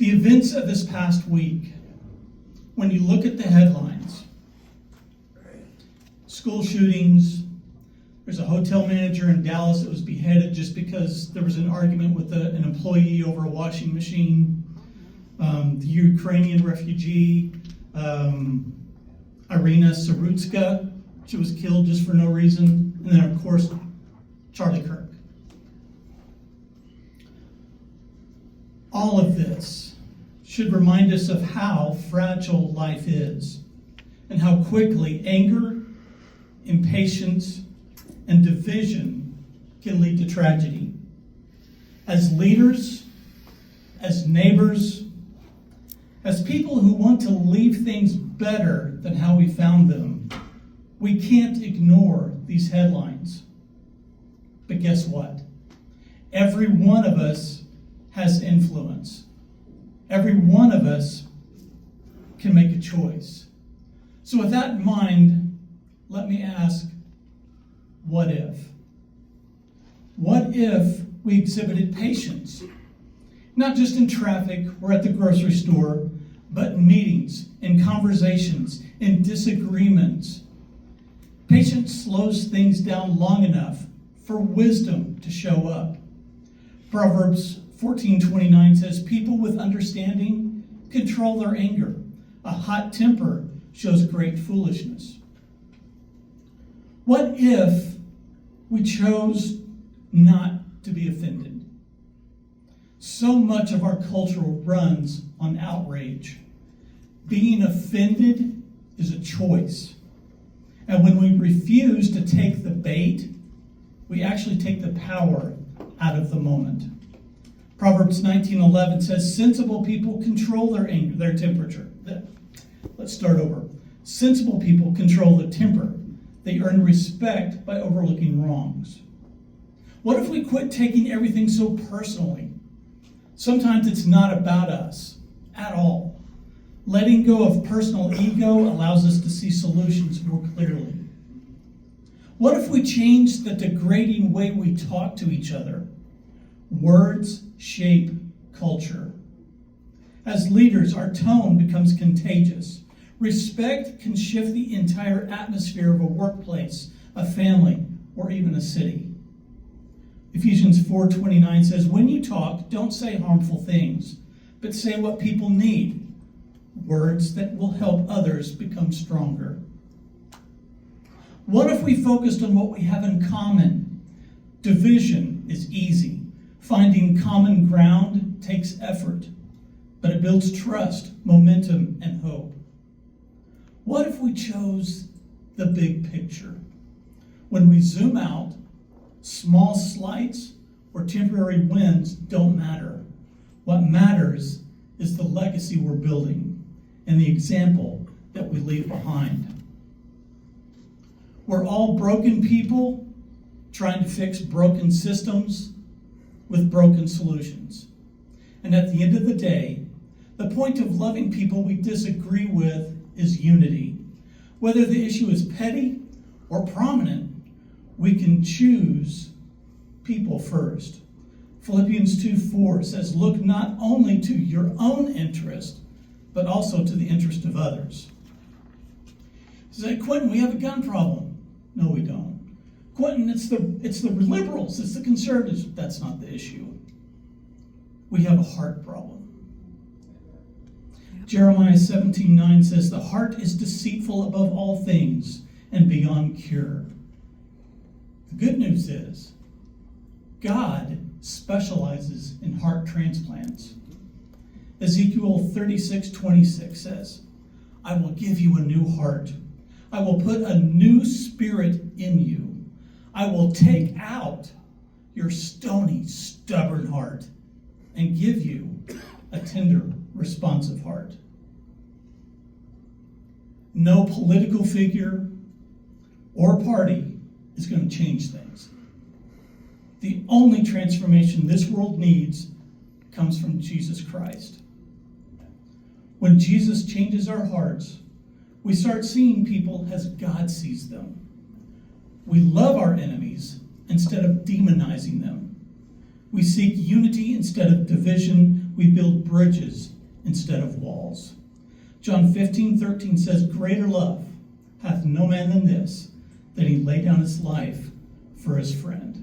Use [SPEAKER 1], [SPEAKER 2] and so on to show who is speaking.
[SPEAKER 1] The events of this past week, when you look at the headlines, school shootings, there's a hotel manager in Dallas that was beheaded just because there was an argument with an employee over a washing machine. The Ukrainian refugee, Irina Sarutska, she was killed just for no reason. And then, of course, Charlie Kirk. All of this should remind us of how fragile life is and how quickly anger, impatience, and division can lead to tragedy. As leaders, as neighbors, as people who want to leave things better than how we found them, we can't ignore these headlines. But guess what? Every one of us has influence. Every one of us can make a choice. So with that in mind, let me ask, what if? What if we exhibited patience? Not just in traffic or at the grocery store, but in meetings, in conversations, in disagreements. Patience slows things down long enough for wisdom to show up. Proverbs 14:29 says, people with understanding control their anger. A hot temper shows great foolishness. What if we chose not to be offended? So much of our culture runs on outrage. Being offended is a choice. And when we refuse to take the bait, we actually take the power out of the moment. Proverbs 19:11 says, sensible people control their anger, their temperature. Let's start over. Sensible people control their temper. They earn respect by overlooking wrongs. What if we quit taking everything so personally? Sometimes it's not about us at all. Letting go of personal ego allows us to see solutions more clearly. What if we change the degrading way we talk to each other? Words shape culture. As leaders, our tone becomes contagious. Respect can shift the entire atmosphere of a workplace, a family, or even a city. Ephesians 4:29 says, when you talk, don't say harmful things, but say what people need. Words that will help others become stronger. What if we focused on what we have in common? Division is easy. Finding common ground takes effort, but it builds trust, momentum, and hope. What if we chose the big picture? When we zoom out, small slights or temporary wins don't matter. What matters is the legacy we're building and the example that we leave behind. We're all broken people trying to fix broken systems with broken solutions. And at the end of the day, the point of loving people we disagree with is unity. Whether the issue is petty or prominent, we can choose people first. Philippians 2:4 says, look not only to your own interest, but also to the interest of others. He said, Quentin, we have a gun problem. No, we don't. Quentin, it's the liberals, it's the conservatives. That's not the issue. We have a heart problem. Jeremiah 17:9 says, the heart is deceitful above all things and beyond cure. The good news is, God specializes in heart transplants. Ezekiel 36:26 says, I will give you a new heart. I will put a new spirit in you. I will take out your stony, stubborn heart and give you a tender, responsive heart. No political figure or party is going to change things. The only transformation this world needs comes from Jesus Christ. When Jesus changes our hearts, we start seeing people as God sees them. We love our enemies instead of demonizing them. We seek unity instead of division. we build bridges instead of walls. John 15:13 says, "Greater love hath no man than this, that he lay down his life for his friend."